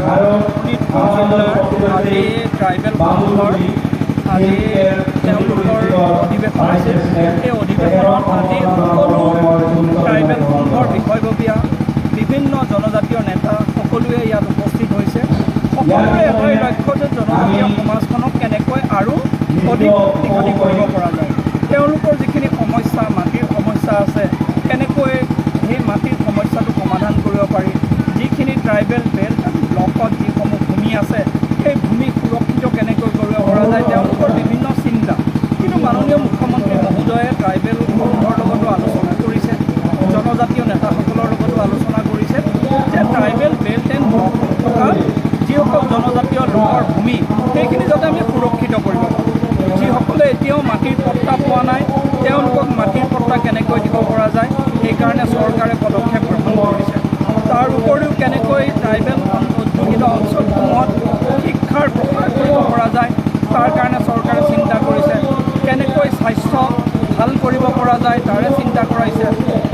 শোণিতপুৰ জিলাৰ আজি ট্ৰাইবেল সংঘৰ আজি তেওঁলোকৰ অধিৱেশন আছিল। এই অধিৱেশনত আজি সকলো ট্ৰাইবেল সংঘৰ বিষয়ববীয়া বিভিন্ন জনজাতীয় নেতা সকলোৱে ইয়াত উপস্থিত হৈছে। সকলোৰে এটাই লক্ষ্য যে জনজাতীয় সমাজখনক কেনেকৈ আৰু অধিক শক্তিশালী কৰিব পৰা যায়। তেওঁলোকৰ যিখিনি সমস্যা, মাটিৰ সমস্যা আছে, কেনেকৈ সেই মাটিৰ সমস্যাটো সমাধান কৰিব পাৰি। যিখিনি ট্ৰাইবেল বেল্ট আৰু ব্লকত যিসমূহ ভূমি আছে, সেই ভূমি সুৰক্ষিত কেনেকৈ কৰিব পৰা যায়, তেওঁলোকৰ বিভিন্ন চিন্তা। কিন্তু মাননীয় মুখ্যমন্ত্ৰী মহোদয়ে ট্ৰাইবেল সংঘৰ লগতো আলোচনা কৰিছে, জনজাতীয় নেতাসকলৰ লগতো আলোচনা কৰিছে যে ট্ৰাইবেল বেল্ট এণ্ড ব্লক থকা যিসকল জনজাতীয় লোকৰ ভূমি, সেইখিনি যাতে আমি সুৰক্ষিত কৰিব পাৰোঁ। যিসকলে এতিয়াও মাটিৰ পট্টা পোৱা নাই, তেওঁলোকক মাটিৰ পট্টা কেনেকৈ দিব পৰা যায়, সেইকাৰণে চৰকাৰে পদক্ষেপ গ্ৰহণ কৰিছে। তাৰ উপৰিও কেনেকৈ ট্ৰাইবেল অধ্যুষিত অঞ্চলসমূহত শিক্ষাৰ প্ৰসাৰ কৰিব পৰা যায়, তাৰ কাৰণে চৰকাৰে চিন্তা কৰিছে। কেনেকৈ স্বাস্থ্য ভাল কৰিব পৰা যায়, তাৰে চিন্তা কৰাইছে।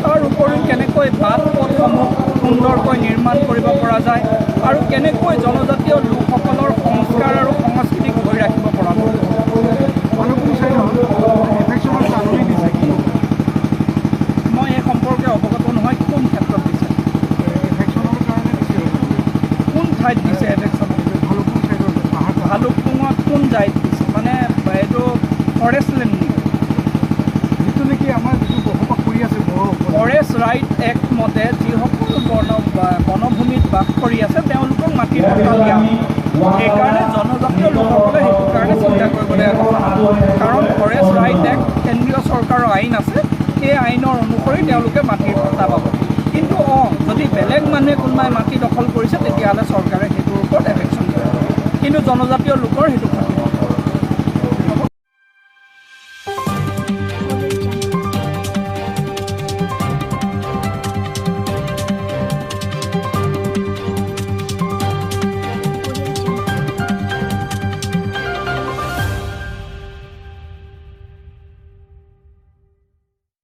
তাৰ উপৰিও কেনেকৈ বাট পথসমূহ সুন্দৰকৈ নিৰ্মাণ কৰিব পৰা যায় আৰু কেনেকৈ জনজাতীয় লোকসকলৰ সংস্কাৰ আৰু সংস্কৃতিক ধৰি ৰাখিব পৰা যায়। মই এই সম্পৰ্কে অৱগত নহয়, কোন ক্ষেত্ৰত দিছে, কোন ঠাইত দিছে এভেকশ্যন? ভালুকপুঙত কোন ঠাইত দিছে? মানে এইটো ফৰেষ্ট লেণ্ড নেকি? যিটো নেকি আমাৰ যিটো বসবাস কৰি আছে ফৰেষ্ট ৰাইট এক্ট মতে যিসকল বনভূমিত বাস কৰি আছে তেওঁলোকক মাটিৰ পট্টা দিয়া। সেইকাৰণে জনজাতীয় লোকসকলে সেইটো কাৰণে চিন্তা কৰিবলগীয়া কথা। কাৰণ ফৰেষ্ট ৰাইট এক্ট কেন্দ্ৰীয় চৰকাৰৰ আইন আছে, সেই আইনৰ অনুসৰি তেওঁলোকে মাটিৰ পট্টা পাব। কিন্তু যদি বেলেগ মানুহে কোনোবাই মাটি দখল কৰিছে তেতিয়াহ'লে চৰকাৰে সেইটোৰ ওপৰত এভেকশ্যন কৰে। কিন্তু জনজাতীয় লোকৰ সেইটো ক্ষতি